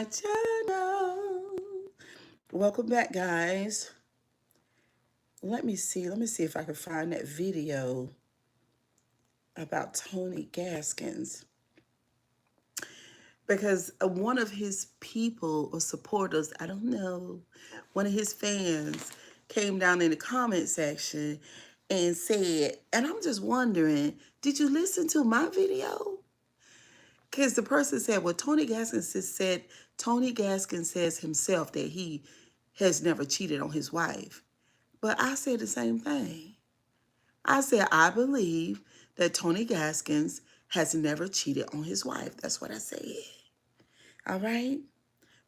channel. Welcome back, guys. Let me see. Let me see if I can find that video about Tony Gaskins because one of his people or supporters, I don't know, one of his fans came down in the comment section and said, and I'm just wondering, did you listen to my video? Because the person said, well, Tony Gaskins says himself that he has never cheated on his wife. But I said the same thing. I said, I believe that Tony Gaskins has never cheated on his wife. That's what I said. All right.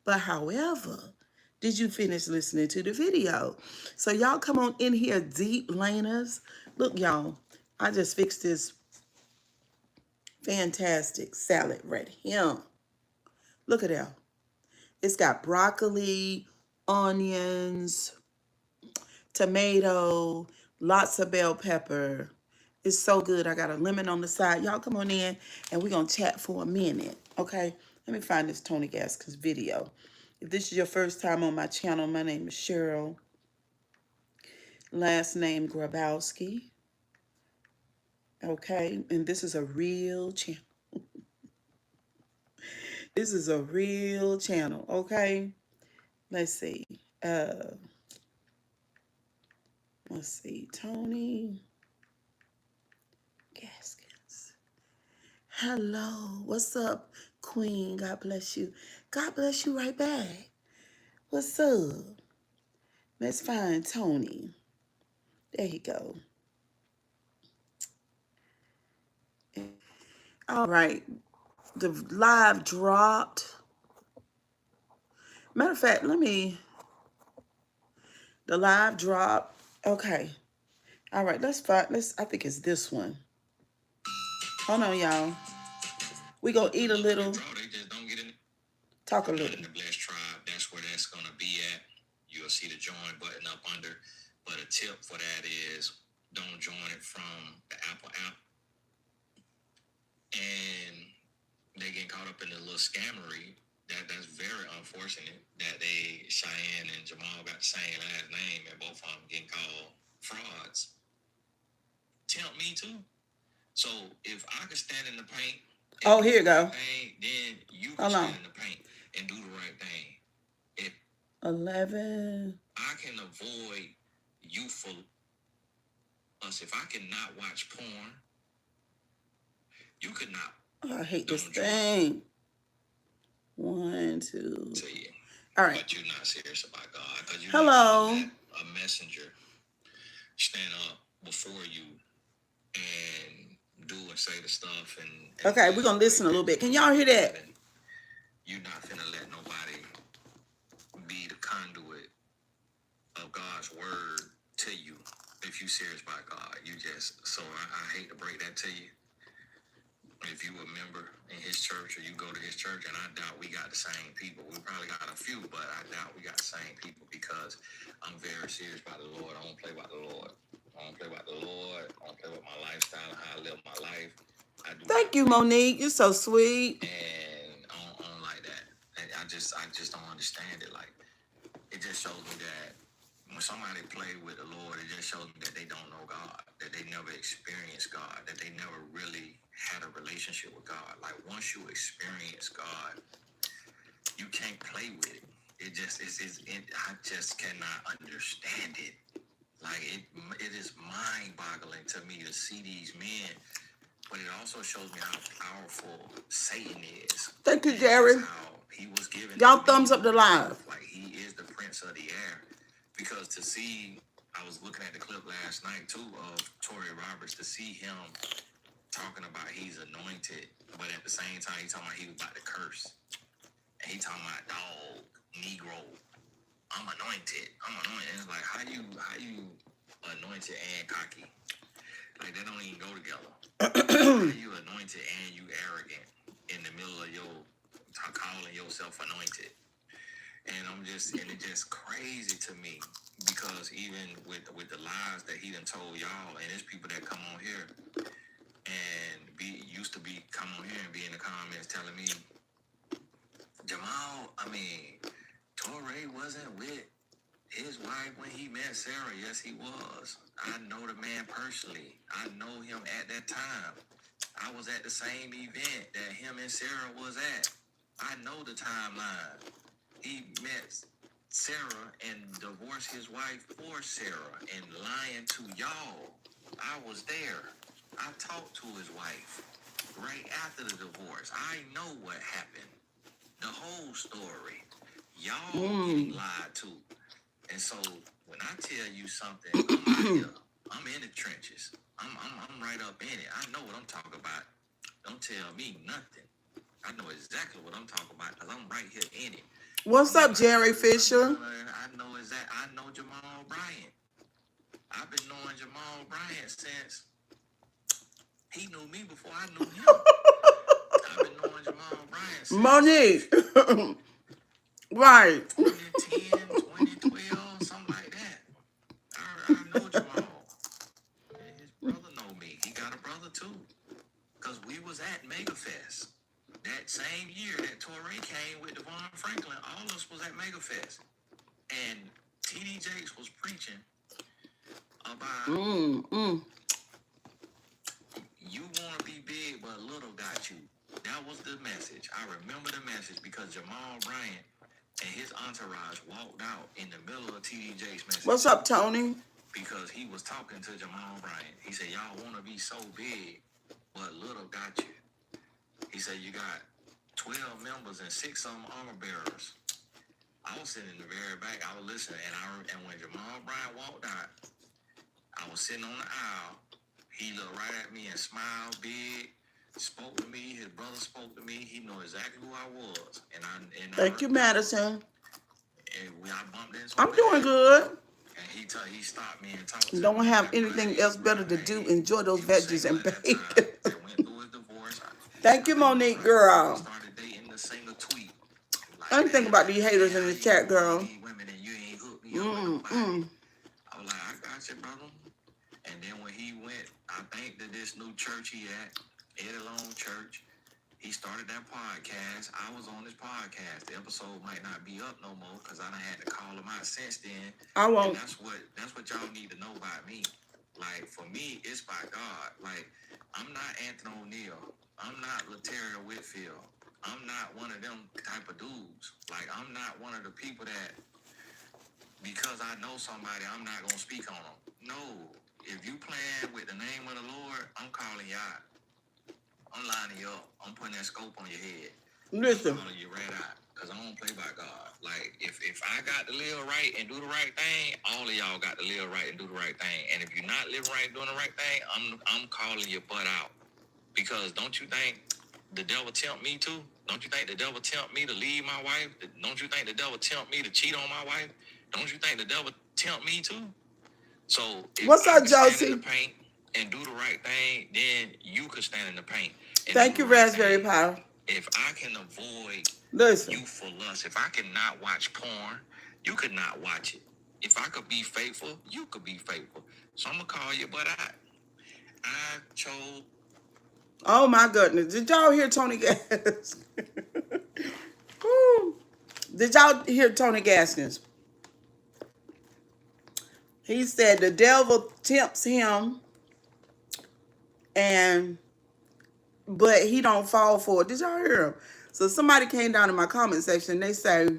But however, did you finish listening to the video? So y'all come on in here deep, Laner'z. Look, y'all, I just fixed this fantastic salad right here. Look at that. It's got broccoli, onions, tomato, lots of bell pepper. It's so good. I got a lemon on the side. Y'all come on in and we're going to chat for a minute. Okay? Let me find this Tony Gaskins video. If this is your first time on my channel, my name is Cheryl. Last name Grabowski. Okay? And this is a real channel. This is a real channel. Okay? Let's see. Uh, let's see. Tony Gaskins. Hello. What's up, Queen? God bless you. God bless you right back. What's up? Let's find Tony. There you go. All right. The live dropped. Matter of fact, the live dropped. Okay. All right, I think it's this one. Hold on, y'all. We gonna eat a little. Talk a little. In the Blessed Tribe, that's where that's gonna be at. You'll see the join button up under. But a tip for that is don't join it from the Apple app. And they get caught up in the little scammery. That's very unfortunate that Cheyenne and Jamal got the same last name and both of them getting called frauds. Tempt me too. So if I could stand in the paint, here you go. Then you can stand in the paint and do the right thing. If 11, I can avoid youthful us. If I cannot watch porn, you could not. Oh, I hate this thing. 1, 2. All right. But you're not serious about God. Hello. A messenger stand up before you and do and say the stuff. And okay, we're going to listen a little bit. Can y'all hear that? You're not going to let nobody be the conduit of God's word to you if you're serious about God. So I hate to break that to you. If you a member in his church or you go to his church, and I doubt we got the same people. We probably got a few, but I doubt we got the same people because I'm very serious about the Lord. I don't play about the Lord. I don't play about the Lord. I don't play about my lifestyle and how I live my life. Thank you, Monique. You're so sweet. And I don't like that. I just don't understand it. Like, it just shows me that when somebody play with the Lord, it just shows me that they don't know God, that they never experienced God, that they never really had a relationship with God. Like, once you experience God, you can't play with it. I just cannot understand it. Like, it is mind-boggling to me to see these men, but it also shows me how powerful Satan is. Thank you, Jerry. How he was given. Y'all thumbs up the live. Like, he is the prince of the air. Because to see, I was looking at the clip last night too of Tory Roberts, to see him talking about he's anointed, but at the same time he talking about he was about to curse. And he talking about dog, Negro, I'm anointed. And it's like, how you anointed and cocky? Like, that don't even go together. How you anointed and you arrogant in the middle of your calling yourself anointed? And it's just crazy to me because even with the lies that he done told y'all, and there's people that come on here and come on here and be in the comments telling me Jamal, I mean, Torrey wasn't with his wife when he met Sarah. Yes, he was. I know the man personally. I know him at that time. I was at the same event that him and Sarah was at. I know the timeline. He met Sarah and divorced his wife for Sarah and lying to y'all. I was there. I talked to his wife right after the divorce. I know what happened. The whole story. Y'all getting lied to. And so when I tell you something, I'm out here. I'm in the trenches. I'm right up in it. I know what I'm talking about. Don't tell me nothing. I know exactly what I'm talking about because I'm right here in it. What's up, Jerry Fisher? I know exactly. I know Jamal Bryant. I've been knowing Jamal Bryant since he knew me before I knew him. I've been knowing Jamal Bryant since Monique. Right. 2010, 2012, something like that. I know Jamal. And his brother know me. He got a brother too. Because we was at MegaFest. That same year that Torrey came with Devon Franklin, all of us was at MegaFest. And T.D. Jakes was preaching about you want to be big, but little got you. That was the message. I remember the message because Jamal Bryant and his entourage walked out in the middle of T.D. Jakes' message. What's up, Tony? Because he was talking to Jamal Bryant. He said, y'all want to be so big, but little got you. He said, you got 12 members and 6 of them armor bearers. I was sitting in the very back. I was listening. And when Jamal Bryant walked out, I was sitting on the aisle. He looked right at me and smiled big, spoke to me. His brother spoke to me. He knew exactly who I was. Thank you, Madison. And I bumped into him. I'm doing good. And he stopped me and talked to me. Don't have anything else better to do. Enjoy those veggies and bacon. Thank you, Monique, girl. Started dating the singer Tweet. I ain't think about these haters in the chat, girl. Women and you ain't hooked me up. I was like, I got you, brother. And then when he went, I think that this new church he at, Eddie Long Church, he started that podcast. I was on his podcast. The episode might not be up no more because I done had to call him out since then. I won't. And that's what y'all need to know about me. Like, for me, it's by God. Like, I'm not Anthony O'Neill. I'm not Laterra Whitfield. I'm not one of them type of dudes. Like, I'm not one of the people that, because I know somebody, I'm not going to speak on them. No. If you playing with the name of the Lord, I'm calling you out. I'm lining you up. I'm putting that scope on your head. Listen. I'm calling you right out. Because I don't play by God. Like, if I got to live right and do the right thing, all of y'all got to live right and do the right thing. And if you're not living right and doing the right thing, I'm calling your butt out. Because don't you think the devil tempt me too? Don't you think the devil tempt me to leave my wife? Don't you think the devil tempt me to cheat on my wife? Don't you think the devil tempt me too? So if what's up, Josie? Stand in the paint and do the right thing, then you could stand in the paint. Thank you, Raspberry Pie. If I can avoid youthful lust, if I cannot watch porn, you could not watch it. If I could be faithful, you could be faithful. So I'm gonna call you, but I chose. Oh my goodness! Did y'all hear Tony Gaskins? Did y'all hear Tony Gaskins? He said the devil tempts him, but he don't fall for it. Did y'all hear him? So somebody came down in my comment section and they say,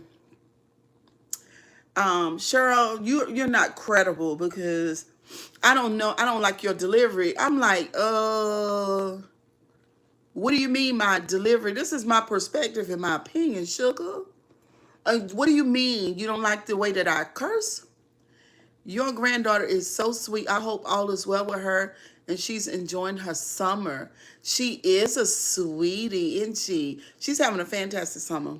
Cheryl, you're not credible because I don't know. I don't like your delivery. I'm like, what do you mean my delivery? This is my perspective and my opinion, sugar. What do you mean you don't like the way that I curse? Your granddaughter is so sweet. I hope all is well with her and she's enjoying her summer. She is a sweetie, isn't she? She's having a fantastic summer.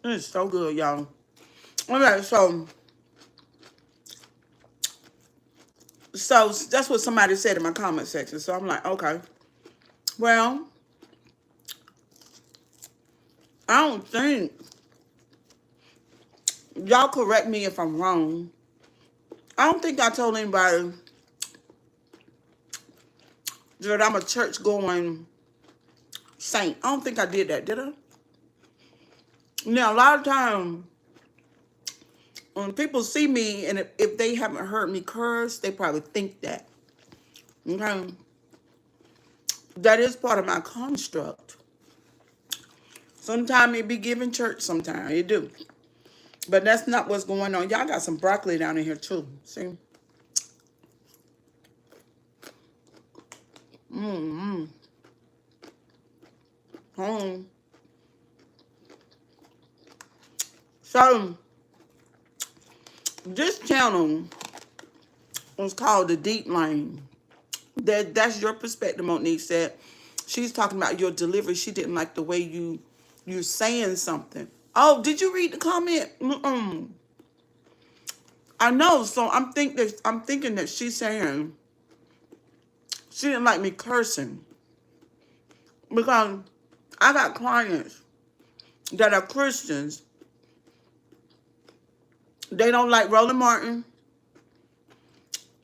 It's so good, y'all. Okay, so that's what somebody said in my comment section. So I'm like, okay. Well, I don't think, y'all correct me if I'm wrong, I don't think I told anybody that I'm a church going saint. I don't think I did that, did I? Now, a lot of times, when people see me and if they haven't heard me curse, they probably think that. Okay? That is part of my construct. Sometimes it be giving church, sometimes it do. But that's not what's going on. Y'all got some broccoli down in here too. See? Mm-hmm. So, this channel was called The Deep Lane. That's your perspective, Monique said. She's talking about your delivery. She didn't like the way you're saying something. Oh, did you read the comment? I know. So I'm thinking that she's saying she didn't like me cursing because I got clients that are Christians. They don't like Roland Martin.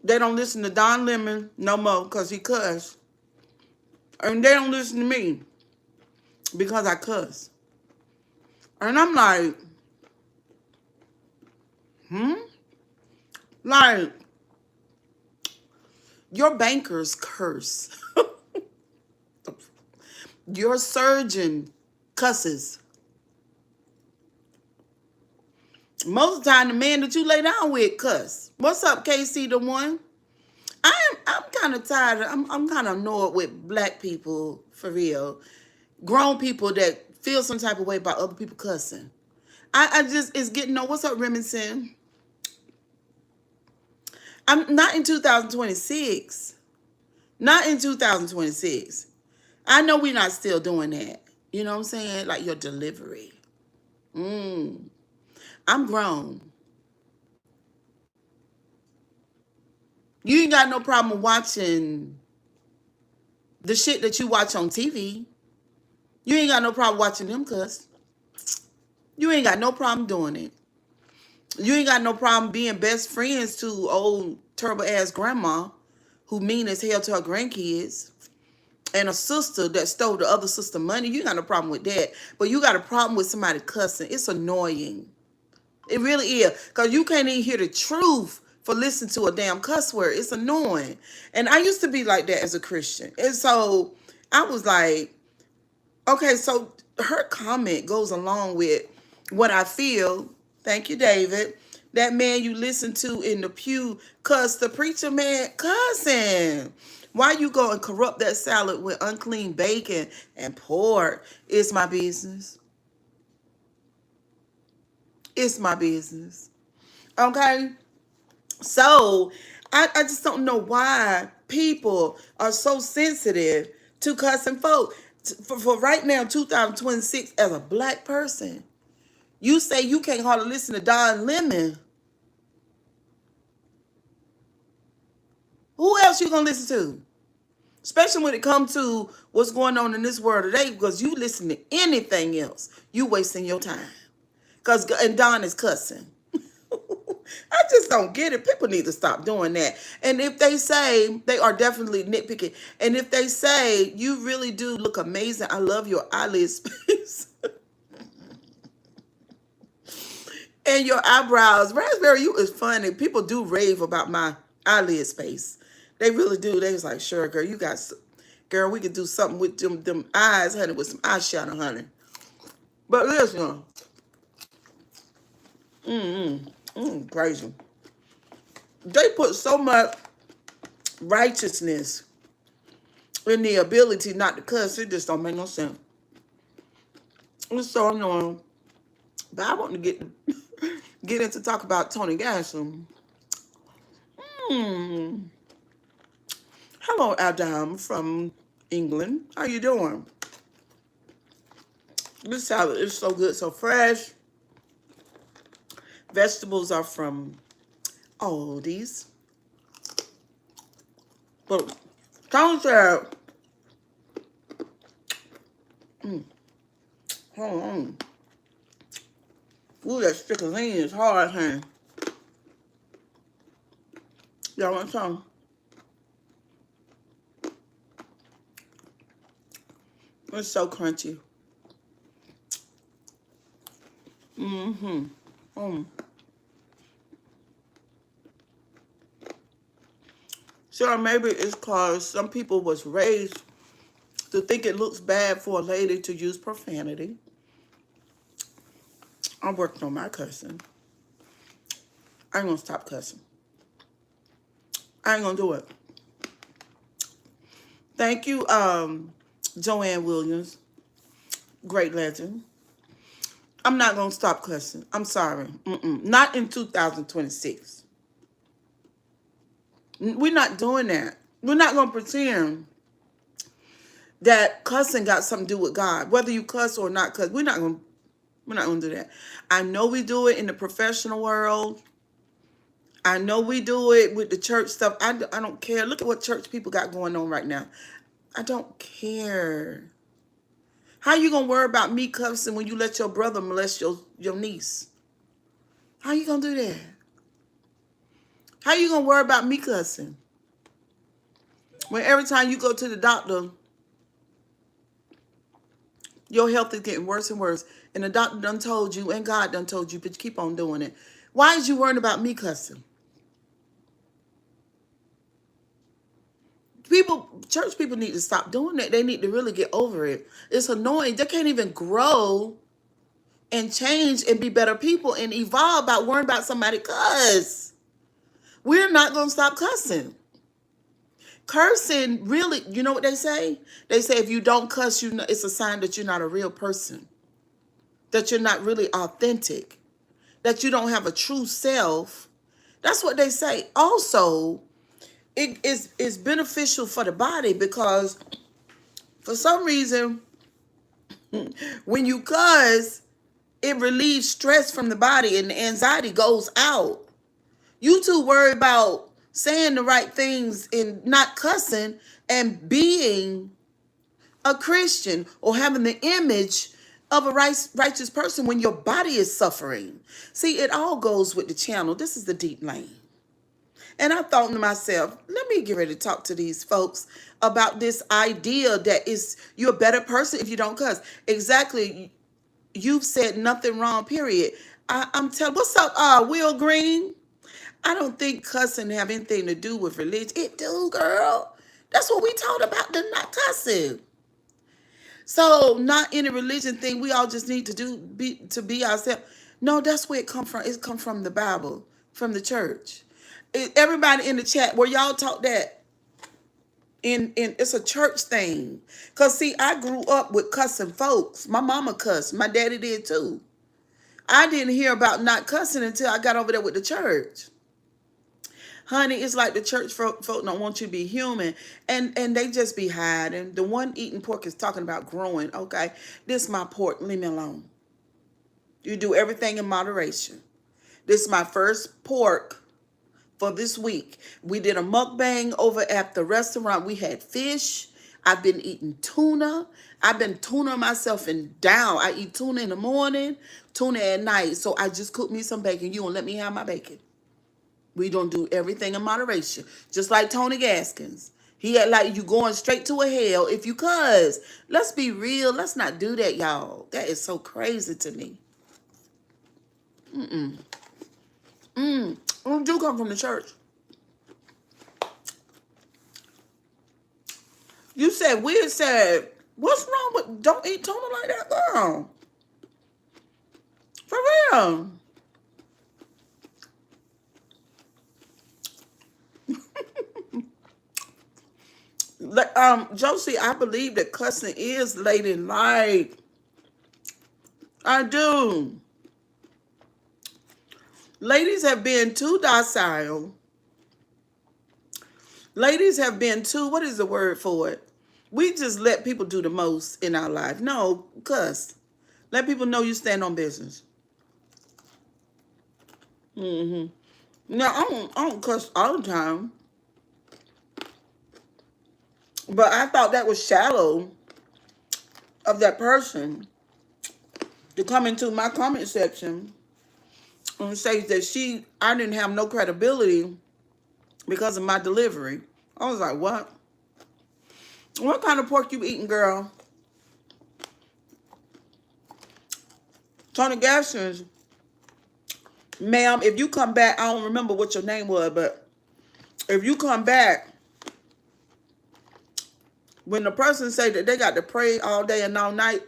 They don't listen to Don Lemon no more because he cussed. And they don't listen to me because I cuss. And I'm like, like, your bankers curse. Your surgeon cusses. Most of the time, the man that you lay down with cuss. What's up, KC the one? I'm kind of tired. I'm kind of annoyed with black people, for real. Grown people that feel some type of way about other people cussing. I just, it's getting no. What's up, Remington? I'm not in 2026. Not in 2026. I know we're not still doing that. You know what I'm saying? Like your delivery. I'm grown. You ain't got no problem watching the shit that you watch on TV. You ain't got no problem watching them cuss. You ain't got no problem doing it. You ain't got no problem being best friends to old turbo ass grandma who mean as hell to her grandkids and a sister that stole the other sister money. You ain't got no problem with that. But you got a problem with somebody cussing. It's annoying. It really is. Because you can't even hear the truth for listening to a damn cuss word. It's annoying. And I used to be like that as a Christian. And so I was like, okay, so her comment goes along with what I feel. Thank you, David. That man you listen to in the pew cuss the preacher man cussing. Why you go and corrupt that salad with unclean bacon and pork? It's my business. It's my business. Okay? So I just don't know why people are so sensitive to cussing folk. For right now, 2026, as a black person, you say you can't hardly listen to Don Lemon. Who else you gonna listen to? Especially when it comes to what's going on in this world today, because you listen to anything else, you wasting your time. And Don is cussing. I just don't get it. People need to stop doing that. And if they say, they are definitely nitpicking. And if they say, you really do look amazing, I love your eyelid space. And your eyebrows. Raspberry, you is funny. People do rave about my eyelid space. They really do. They was like, sure, girl, girl, we could do something with them eyes, honey, with some eyeshadow, honey. But listen, crazy. They put so much righteousness in the ability not to cuss. It just don't make no sense. It's so annoying. But I want to get into talk about Tony Gasson. Hello, Adam from England. How you doing? This salad is so good, so fresh. Vegetables are from Aldi's. But Tony said, hold on. Ooh, that stickling is hard, honey. Y'all want some? It's so crunchy. Mm-hmm. Mm. So maybe it's because some people was raised to think it looks bad for a lady to use profanity. I'm working on my cussing. I ain't gonna stop cussing. I ain't gonna do it. Thank you, Joanne Williams, great legend. I'm not gonna stop cussing. I'm sorry. Not in 2026. We're not doing that. We're not gonna pretend that cussing got something to do with God, whether you cuss or not cuss. We're not gonna do that. I know we do it in the professional world. I know we do it with the church stuff. I don't care. Look at what church people got going on right now. I don't care. How you gonna worry about me cussing when you let your brother molest your niece? How you gonna do that? How you gonna worry about me cussing when every time you go to the doctor, your health is getting worse and worse, and the doctor done told you, and God done told you, but you keep on doing it. Why is you worrying about me cussing? Church people need to stop doing that. They need to really get over it. It's annoying. They can't even grow and change and be better people and evolve by worrying about somebody cuss. We're not gonna stop cussing. Cursing, really, you know what they say? They say if you don't cuss, it's a sign that you're not a real person, that you're not really authentic, that you don't have a true self. That's what they say. Also, it's beneficial for the body because for some reason, when you cuss, it relieves stress from the body and the anxiety goes out. You too worry about saying the right things and not cussing and being a Christian or having the image of a righteous person when your body is suffering. See, it all goes with the channel. This is the deep lane. And I thought to myself, let me get ready to talk to these folks about this idea that you're a better person if you don't cuss. Exactly. You've said nothing wrong, period. I'm telling, what's up, Will Green? I don't think cussing have anything to do with religion. It do, girl. That's what we taught about, the not cussing. So not any religion thing. We all just need to be ourselves. No, that's where it come from. It come from the Bible, from the church. Everybody in the chat, where y'all taught that in it's a church thing. Cause see, I grew up with cussing folks. My mama cussed. My daddy did too. I didn't hear about not cussing until I got over there with the church. Honey, it's like the church folk don't want you to be human, and they just be hiding. The one eating pork is talking about growing. Okay, this is my pork. Leave me alone. You do everything in moderation. This is my first pork for this week. We did a mukbang over at the restaurant. We had fish. I've been eating tuna. I've been tuna myself and down. I eat tuna in the morning, tuna at night. So I just cooked me some bacon. You won't let me have my bacon. We don't do everything in moderation. Just like Tony Gaskins. He had like you going straight to a hell if you cuss. Let's be real. Let's not do that, y'all. That is so crazy to me. We do come from the church. You said, we said, what's wrong with don't eat tuna like that, girl? For real. Josie, I believe that cussing is late in life. I do. Ladies have been too docile. Ladies have been too, what is the word for it? We just let people do the most in our life. No, cuss. Let people know you stand on business. Now, I don't cuss all the time. But I thought that was shallow of that person to come into my comment section and say that I didn't have no credibility because of my delivery. I was like, what? What kind of pork you eating, girl? Tony Gaskins, ma'am, if you come back, I don't remember what your name was, but if you come back, when the person say that they got to pray all day and all night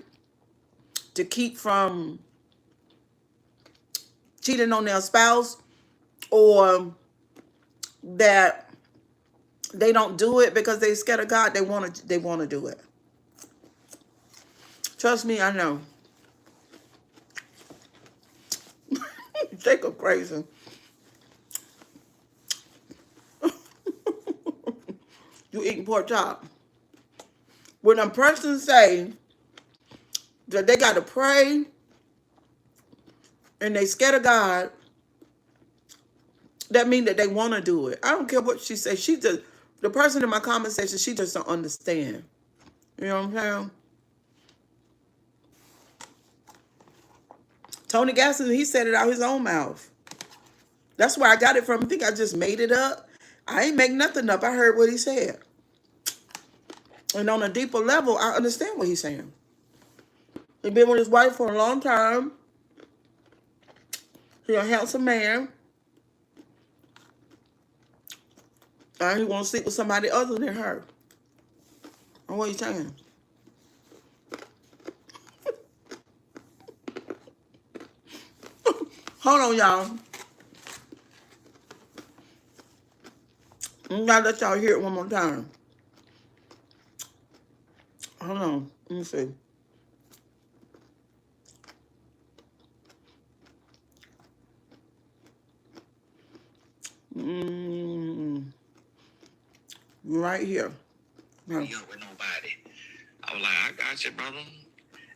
to keep from cheating on their spouse, or that they don't do it because they scared of God, they want to do it. Trust me, I know. Jacob crazy. You eating pork chop. When a person say that they got to pray and they scared of God, that mean that they want to do it. I don't care what she says. She just, the person in my comment section, she just don't understand. You know what I'm saying? Tony Gaskins, he said it out his own mouth. That's where I got it from. I think I just made it up. I ain't make nothing up. I heard what he said. And on a deeper level, I understand what he's saying. He's been with his wife for a long time. He's a handsome man. And he wants to sleep with somebody other than her. And what are you saying? Hold on, y'all. I'm gonna let y'all hear it one more time. Hold on. Let me see. Right here. No. Be up with nobody. I was like, I got you, brother.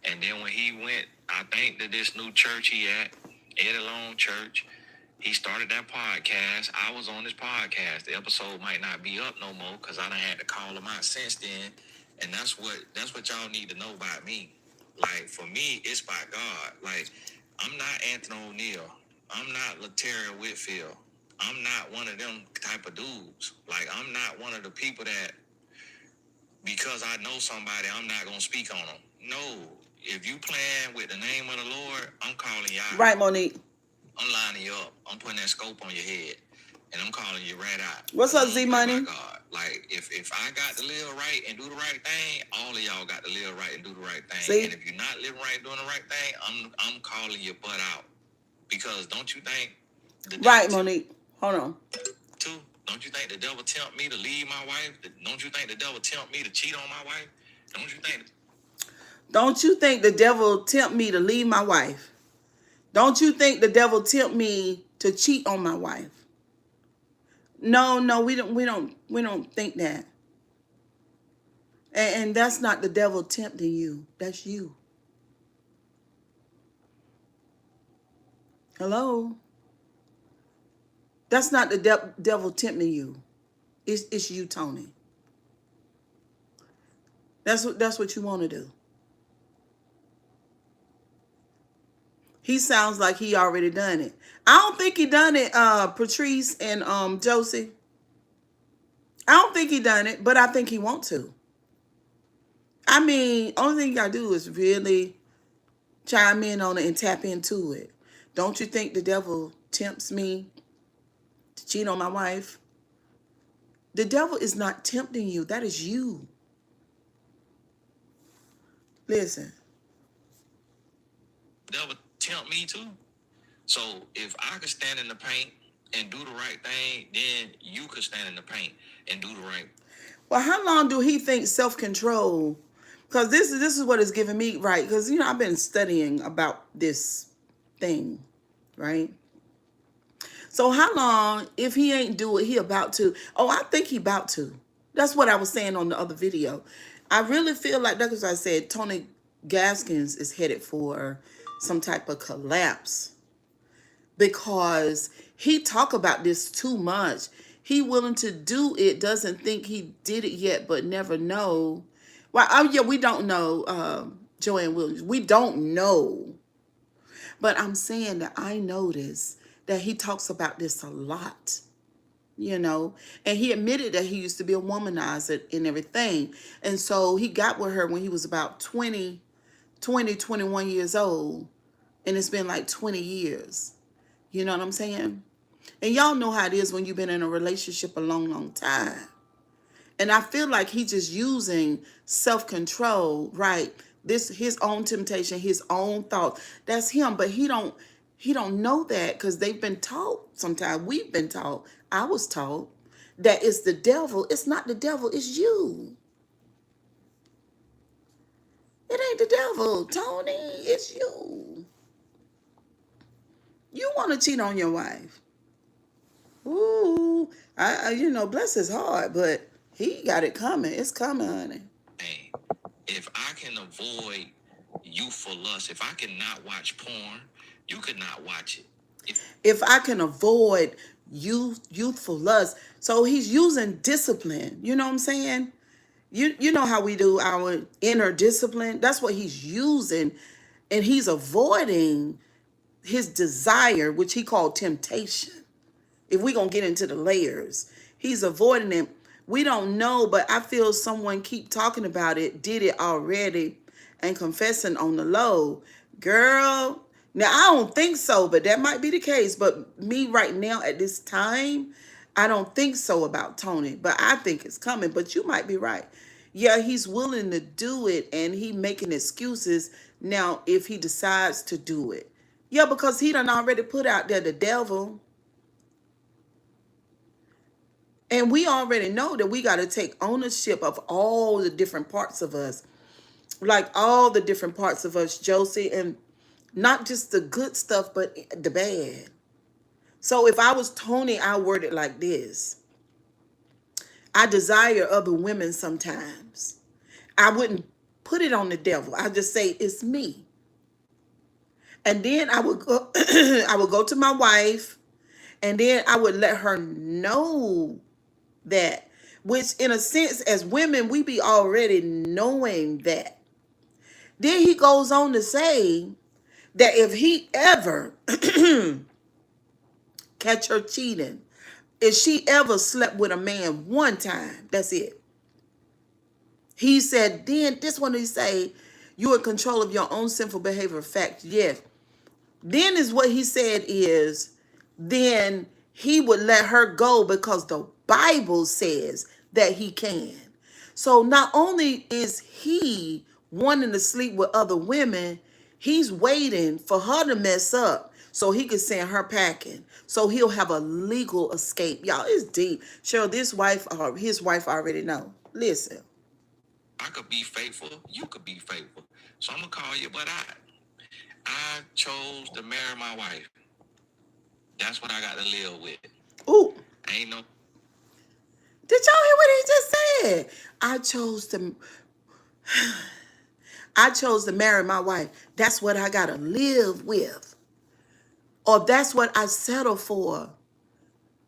And then when he went, I think that this new church he at, Eddie Long Church, he started that podcast. I was on this podcast. The episode might not be up no more because I done had to call him out since then. And that's what y'all need to know about me. Like, for me, it's by God. Like, I'm not Anthony O'Neill. I'm not Laterra Whitfield. I'm not one of them type of dudes. Like, I'm not one of the people that, because I know somebody, I'm not going to speak on them. No. If you playing with the name of the Lord, I'm calling you out. Right, Monique. I'm lining you up. I'm putting that scope on your head. And I'm calling you right out. What's up, Z Money? God. Like, if I got to live right and do the right thing, all of y'all got to live right and do the right thing. See? And if you're not living right, doing the right thing, I'm calling your butt out. Because don't you think right, Monique. Hold on. Too? Don't you think the devil tempt me to leave my wife? Don't you think the devil tempt me to cheat on my wife? Don't you think the devil tempt me to leave my wife? Don't you think the devil tempt me to cheat on my wife? No, we don't think that. And that's not the devil tempting you. That's you. Hello? That's not the devil tempting you. It's you, Tony. That's what you want to do. He sounds like he already done it. I don't think he done it, Patrice and Josie. I don't think he done it, but I think he want to. I mean, only thing you gotta do is really chime in on it and tap into it. Don't you think the devil tempts me to cheat on my wife? The devil is not tempting you. That is you. Listen. the devil tempt me too? So if I could stand in the paint and do the right thing, then you could stand in the paint and do the right. Well, how long do he think self-control? Because this is what is giving me, right? Because, I've been studying about this thing, right? So how long, if he ain't do it, he about to? Oh, I think he about to. That's what I was saying on the other video. I really feel like, that's what I said, Tony Gaskins is headed for some type of collapse. Because he talk about this too much. He willing to do it, doesn't think he did it yet, but never know. Well, oh yeah, we don't know, Joanne Williams. We don't know. But I'm saying that I noticed that he talks about this a lot, and he admitted that he used to be a womanizer and everything. And so he got with her when he was about 21 years old. and it's been like 20 years. You know what I'm saying? And y'all know how it is when you've been in a relationship a long, long time. And I feel like he just using self-control, right? This his own temptation, his own thought. That's him, but he don't know that because they've been taught. Sometimes we've been taught. I was taught that it's the devil. It's not the devil, it's you. It ain't the devil, Tony. It's you. You want to cheat on your wife. Ooh, bless his heart, but he got it coming. It's coming, honey. Hey, if I can avoid youthful lust, if I cannot watch porn, you could not watch it. If I can avoid youthful lust, so he's using discipline. You know what I'm saying? You know how we do our inner discipline. That's what he's using, and he's avoiding his desire, which he called temptation. If we're going to get into the layers, he's avoiding it. We don't know, but I feel someone keep talking about it, did it already, and confessing on the low. Girl, now I don't think so, but that might be the case. But me right now at this time, I don't think so about Tony, but I think it's coming. But you might be right. Yeah, he's willing to do it, and he making excuses now if he decides to do it. Yeah, because he done already put out there the devil. And we already know that we got to take ownership of all the different parts of us. Like all the different parts of us, Josie, and not just the good stuff, but the bad. So if I was Tony, I word it like this. I desire other women sometimes. I wouldn't put it on the devil. I just say it's me. And then I would go I would go to my wife, and then I would let her know that, which in a sense as women we be already knowing that. Then he goes on to say that if he ever catch her cheating, if she ever slept with a man one time, that's it. He said, then this one he say, you're in control of your own sinful behavior. Fact, yes. Then is what he said is, then he would let her go because the Bible says that he can. So not only is he wanting to sleep with other women, he's waiting for her to mess up so he can send her packing. So he'll have a legal escape. Y'all, it's deep. Cheryl, his wife already know. Listen. I could be faithful, you could be faithful. So I'm gonna call you, but I chose to marry my wife. That's what I got to live with. Ooh. Ain't no. Did y'all hear what he just said? I chose to marry my wife. That's what I gotta live with. Or that's what I settle for.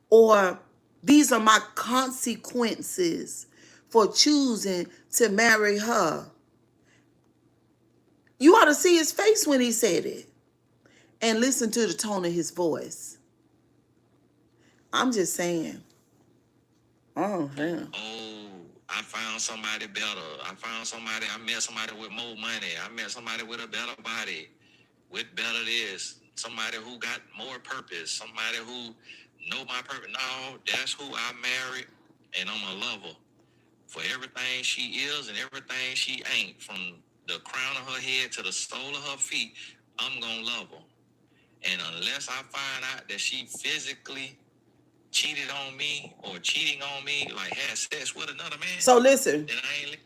Or these are my consequences for choosing to marry her. You ought to see his face when he said it. And listen to the tone of his voice. I'm just saying. Oh, damn. Oh, I found somebody better. I met somebody with more money. I met somebody with a better body, with better this. Somebody who got more purpose. Somebody who know my purpose. No, that's who I married, and I'm a lover. For everything she is and everything she ain't, from the crown of her head to the sole of her feet, I'm gonna love her. And unless I find out that she physically cheated on me or cheating on me, like had sex with another man, So listen. then I ain't.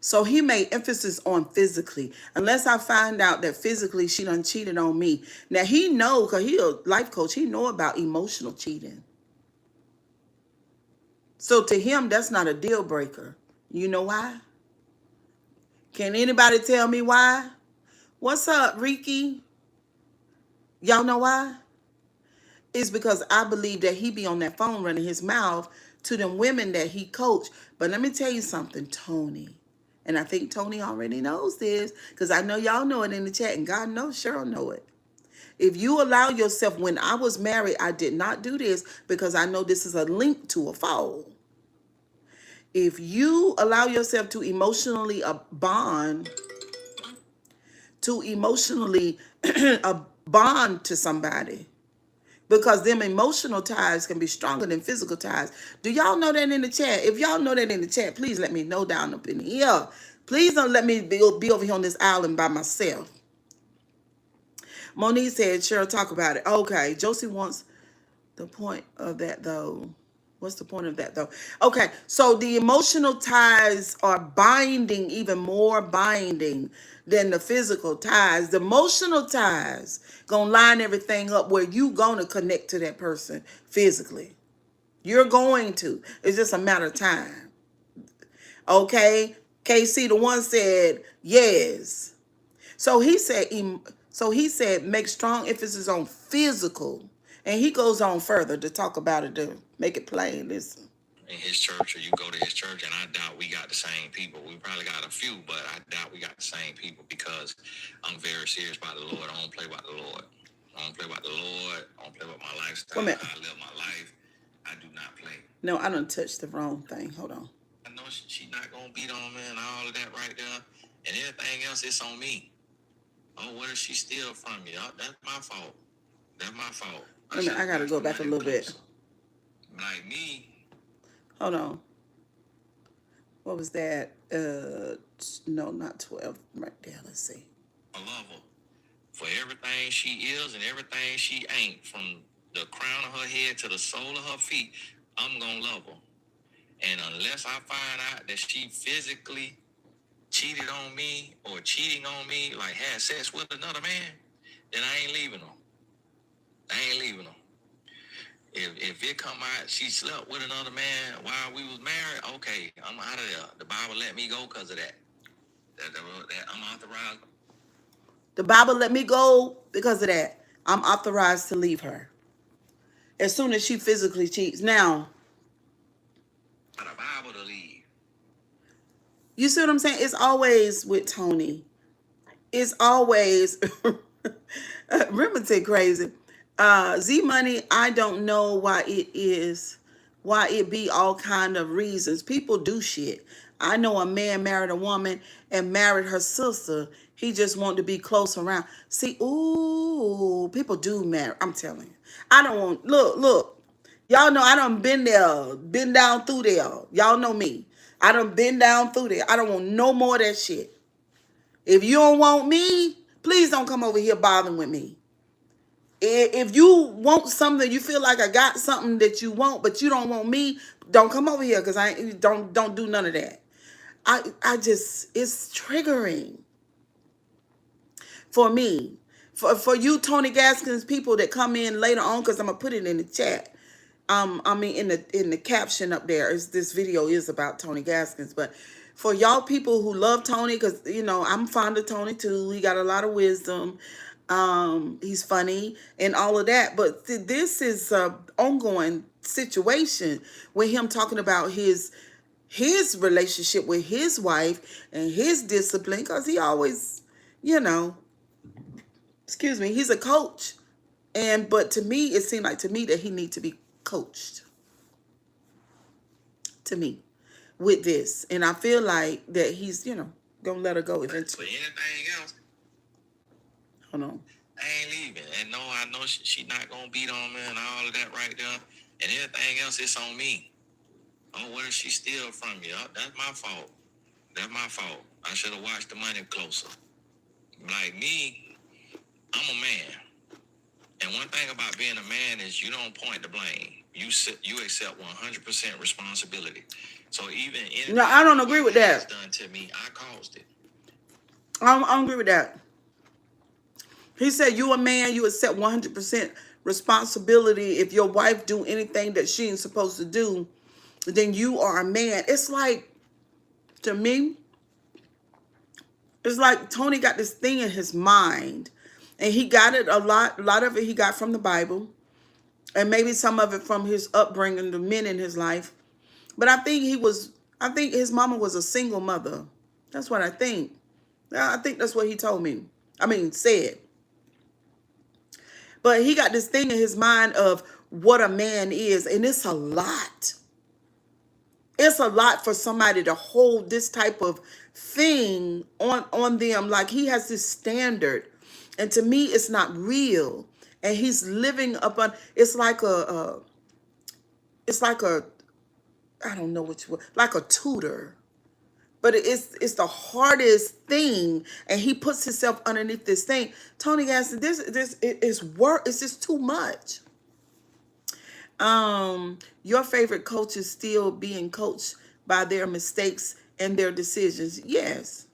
So he made emphasis on physically. Unless I find out that physically she done cheated on me. Now he know, because he a life coach, he know about emotional cheating. So to him, that's not a deal breaker. You know why? Can anybody tell me why? What's up, Ricky? Y'all know why? It's because I believe that he be on that phone running his mouth to them women that he coached. But let me tell you something, Tony. And I think Tony already knows this, because I know y'all know it in the chat, and God knows Cheryl know it. If you allow yourself, when I was married, I did not do this because I know this is a link to a fall. If you allow yourself to emotionally bond to emotionally bond to somebody, because them emotional ties can be stronger than physical ties. Do y'all know that in the chat? If y'all know that in the chat, please let me know down up in here. Please don't let me be over here on this island by myself. Monique said, Cheryl, talk about it. Okay, Josie wants the point of that though. What's the point of that though? Okay, so the emotional ties are binding, even more binding than the physical ties. The emotional ties gonna line everything up where you gonna connect to that person physically. You're going to. It's just a matter of time. Okay? KC, the one said yes. So he said, make strong emphasis on physical. And he goes on further to talk about it, to make it plain. Listen. In his church, or you go to his church, and I doubt we got the same people. We probably got a few, but I doubt we got the same people, because I'm very serious about the Lord. I don't play about the Lord. I don't play about the Lord. I don't play about my lifestyle. How I live my life. I do not play. No, I done touched the wrong thing. Hold on. I know she's not going to beat on me and all of that right there. And everything else, it's on me. Oh, what if she steal from me? Oh, that's my fault. That's my fault. I got to go back a little bit. Like me. Hold on. What was that? No, not 12. Right there. Let's see. I love her for everything she is and everything she ain't. From the crown of her head to the sole of her feet, I'm going to love her. And unless I find out that she physically cheated on me or cheating on me, like had sex with another man, then I ain't leaving her. I ain't leaving her. If it come out she slept with another man while we was married, okay, I'm out of there. The Bible let me go because of that. That I'm authorized. The Bible let me go because of that. I'm authorized to leave her as soon as she physically cheats. Now, the Bible to leave. You see what I'm saying? It's always with Tony. It's always Remington crazy. Z Money, I don't know why it be all kind of reasons. People do shit. I know a man married a woman and married her sister. He just wanted to be close around. See, ooh, people do marry. I'm telling you. I don't want, look. Y'all know I done been there, been down through there. Y'all know me. I done been down through there. I don't want no more of that shit. If you don't want me, please don't come over here bothering with me. If you want something, you feel like I got something that you want, but you don't want me, don't come over here, because I don't do none of that. I just, it's triggering for me. For you Tony Gaskins people that come in later on, because I'm gonna put it in the chat. I mean in the caption up there, is this video is about Tony Gaskins. But for y'all people who love Tony, because you know I'm fond of Tony too. He got a lot of wisdom. He's funny and all of that. But this is a ongoing situation with him talking about his relationship with his wife and his discipline, because he always, excuse me, he's a coach. But to me, it seemed like to me that he needs to be coached. To me, with this. And I feel like that he's, gonna let her go eventually. For anything else, hold on. I ain't leaving. And no, I know she not gonna beat on me and all of that right there. And everything else, it's on me. Oh, what if she steal from you? Oh, that's my fault. That's my fault. I should have watched the money closer. Like me, I'm a man. And one thing about being a man is you don't point the blame. You accept 100% responsibility. So even anything no, I don't agree with that. Done to me, I caused it. I don't agree with that. He said, you a man, you accept 100% responsibility. If your wife do anything that she ain't supposed to do, then you are a man. It's like, to me, it's like Tony got this thing in his mind, and he got it a lot of it he got from the Bible, and maybe some of it from his upbringing, the men in his life. But I think his mama was a single mother. That's what I think. I think that's what he told me. Said. But he got this thing in his mind of what a man is, and it's a lot. It's a lot for somebody to hold this type of thing on them. Like he has this standard, and to me it's not real, and he's living up on. It's like it's like a, I don't know which word, like a tutor, but it's the hardest thing, and he puts himself underneath this thing. Tony Gaston, this it is work. It's just too much. Your favorite coach is still being coached by their mistakes and their decisions. Yes.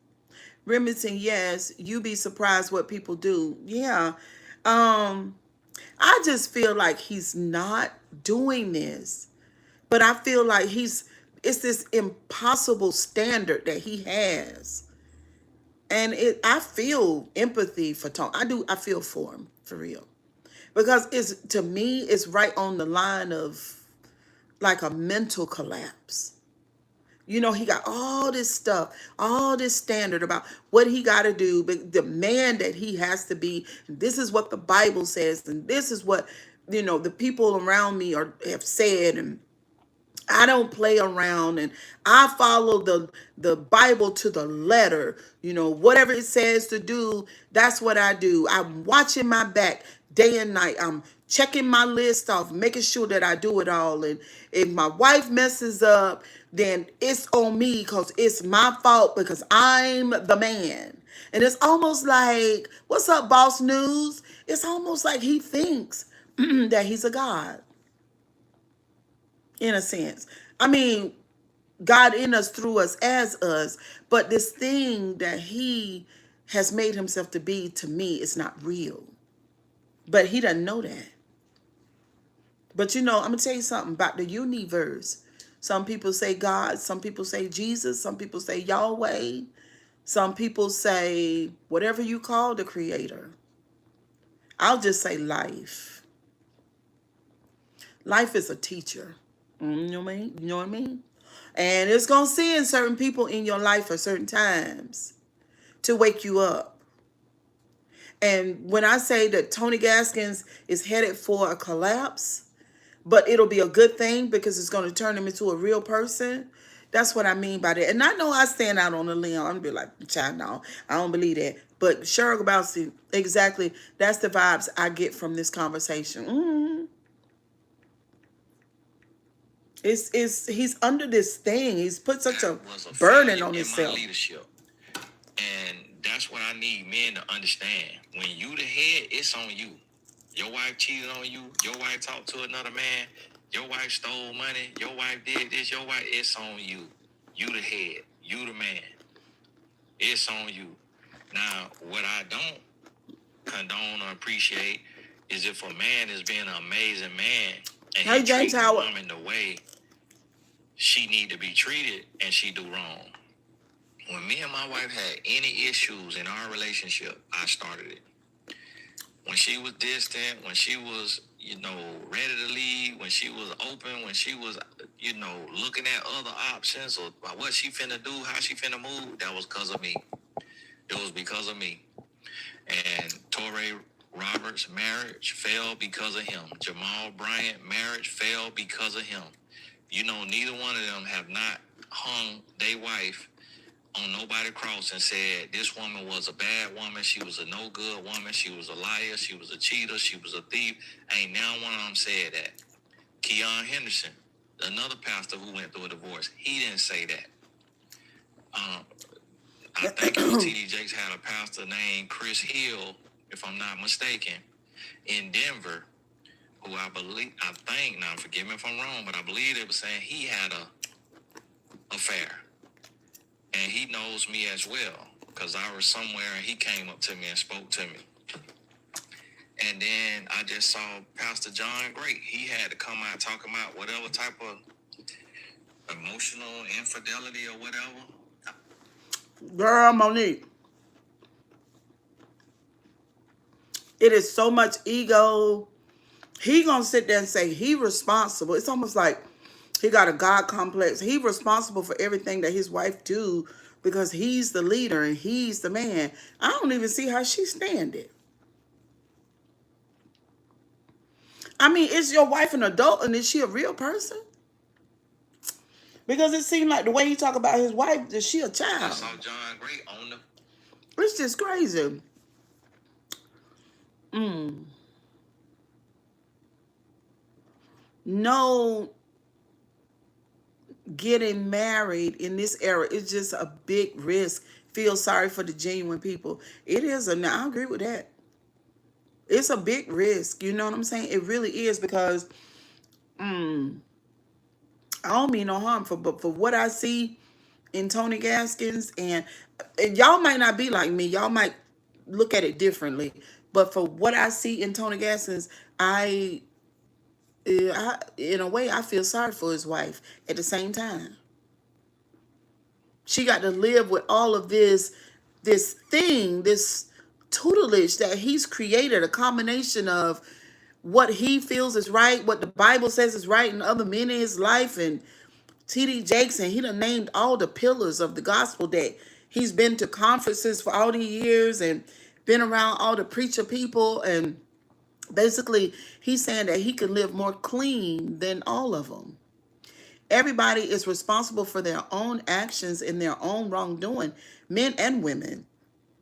Remington, yes. You be surprised what people do. Yeah. Um, I just feel like he's not doing this. But I feel like it's this impossible standard that he has. And I feel empathy for Tony. I feel for him, for real. Because it's, to me, it's right on the line of like a mental collapse. You know, he got all this stuff, all this standard about what he got to do, but the man that he has to be. This is what the Bible says, and this is what, the people around me have said, and I don't play around, and I follow the Bible to the letter. Whatever it says to do, that's what I do. I'm watching my back day and night. I'm checking my list off, making sure that I do it all. And if my wife messes up, then it's on me because it's my fault because I'm the man. And it's almost like, what's up, boss news? It's almost like he thinks that he's a god, in a sense. I mean, God in us, through us, as us. But this thing that he has made himself to be, to me, is not real. But he doesn't know that. But I'm going to tell you something about the universe. Some people say God, some people say Jesus, some people say Yahweh, some people say whatever you call the creator. I'll just say life. Life is a teacher. You know what I mean? You know what I mean? And it's going to send certain people in your life at certain times to wake you up. And when I say that Tony Gaskins is headed for a collapse, but it'll be a good thing because it's going to turn him into a real person, that's what I mean by that. And I know I stand out on a limb. I'm going to be like, child, no, I don't believe that. But Cheryl Bouncy, exactly, that's the vibes I get from this conversation. He's under this thing. He's put such a burden on himself. My leadership. And that's what I need men to understand. When you the head, it's on you. Your wife cheated on you. Your wife talked to another man. Your wife stole money. Your wife did this. Your wife, it's on you. You the head. You the man. It's on you. Now, what I don't condone or appreciate is if a man is being an amazing man and he treats a woman the way she need to be treated and she do wrong. When me and my wife had any issues in our relationship, I started it. When she was distant, when she was, ready to leave, when she was open, when she was, looking at other options or what she finna do, how she finna move, that was because of me. It was because of me. And Torrey Roberts' marriage failed because of him. Jamal Bryant marriage failed because of him. Neither one of them have not hung their wife on nobody cross and said this woman was a bad woman, she was a no good woman, she was a liar, she was a cheater, she was a thief. Ain't now one of them said that. Keon Henderson, another pastor who went through a divorce, he didn't say that. I think TD Jakes had a pastor named Chris Hill, if I'm not mistaken, in Denver, who I think, now forgive me if I'm wrong, but I believe they were saying he had a affair. And he knows me as well, because I was somewhere and he came up to me and spoke to me. And then I just saw Pastor John Great. He had to come out talking about whatever type of emotional infidelity or whatever. Girl, Monique, it is so much ego. He gonna sit there and say he responsible. It's almost like he got a God complex. He responsible for everything that his wife do because he's the leader and he's the man. I don't even see how she stand it. I mean, is your wife an adult and is she a real person? Because it seemed like the way he talk about his wife, that she a I child. saw John Gray on the. It's just crazy. No, getting married in this era is just a big risk. Feel sorry for the genuine people. It is a. Now I agree with that. It's a big risk. You know what I'm saying? It really is because I don't mean no harm but for what I see in Tony Gaskins and y'all might not be like me. Y'all might look at it differently. But for what I see in Tony Gaskins, in a way, I feel sorry for his wife at the same time. She got to live with all of this tutelage that he's created, a combination of what he feels is right, what the Bible says is right, and other men in his life, and T.D. Jakes, and he done named all the pillars of the gospel that he's been to conferences for all these years and been around all the preacher people, and basically he's saying that he can live more clean than all of them. Everybody is responsible for their own actions and their own wrongdoing, men and women.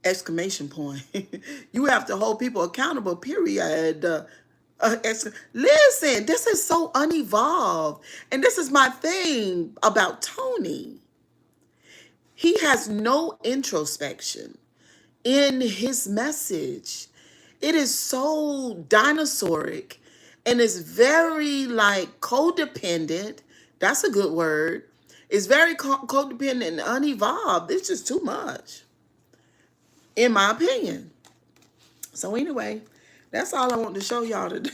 Exclamation point. You have to hold people accountable, period. Listen, this is so unevolved. And this is my thing about Tony. He has no introspection in his message. It is so dinosauric and it's very like codependent. That's a good word. It's very codependent and unevolved. It's just too much, in my opinion. So anyway, that's all I want to show y'all today.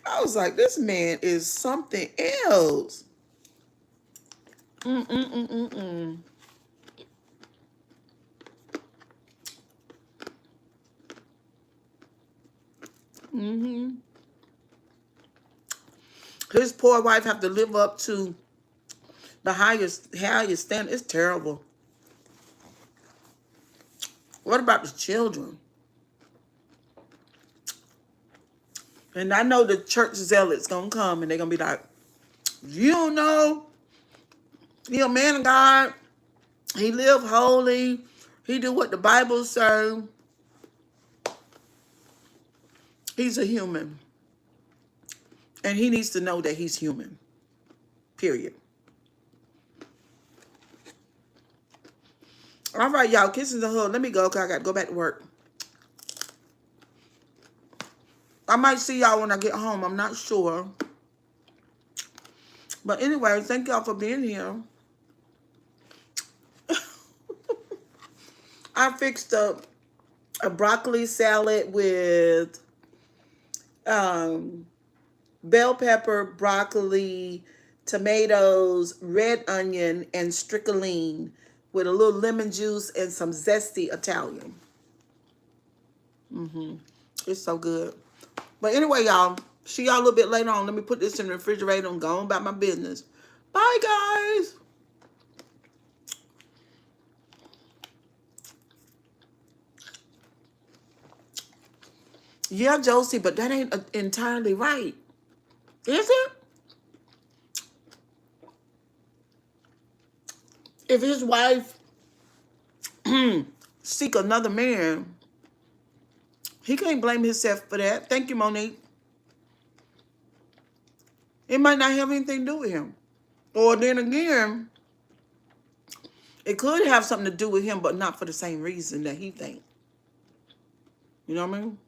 I was like, this man is something else. Mm-mm-mm-mm-mm. Mm-hmm. His poor wife have to live up to the highest standard. It's terrible. What about the children? And I know the church zealots gonna come and they're gonna be like, you don't know, he a man of God. He live holy. He do what the Bible says. He's a human. And he needs to know that he's human. Period. All right, y'all. Kisses and hugs. Let me go because I got to go back to work. I might see y'all when I get home. I'm not sure. But anyway, thank y'all for being here. I fixed a broccoli salad with bell pepper, broccoli, tomatoes, red onion, and stricoline with a little lemon juice and some zesty Italian. It's so good. But anyway, y'all, see y'all a little bit later on. Let me put this in the refrigerator and go on about my business. Bye, guys. Yeah, Josie, but that ain't entirely right. Is it? If his wife seek another man, he can't blame himself for that. Thank you, Monique. It might not have anything to do with him. Or then again, it could have something to do with him, but not for the same reason that he think. You know what I mean?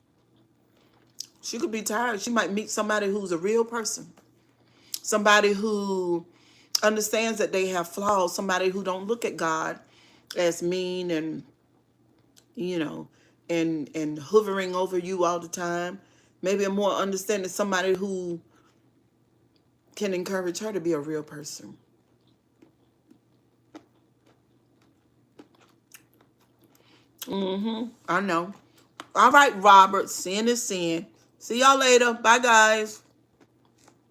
She could be tired. She might meet somebody who's a real person. Somebody who understands that they have flaws. Somebody who don't look at God as mean and, you know, and hovering over you all the time. Maybe a more understanding somebody who can encourage her to be a real person. I know. All right, Robert. Sin is sin. See y'all later. Bye, guys.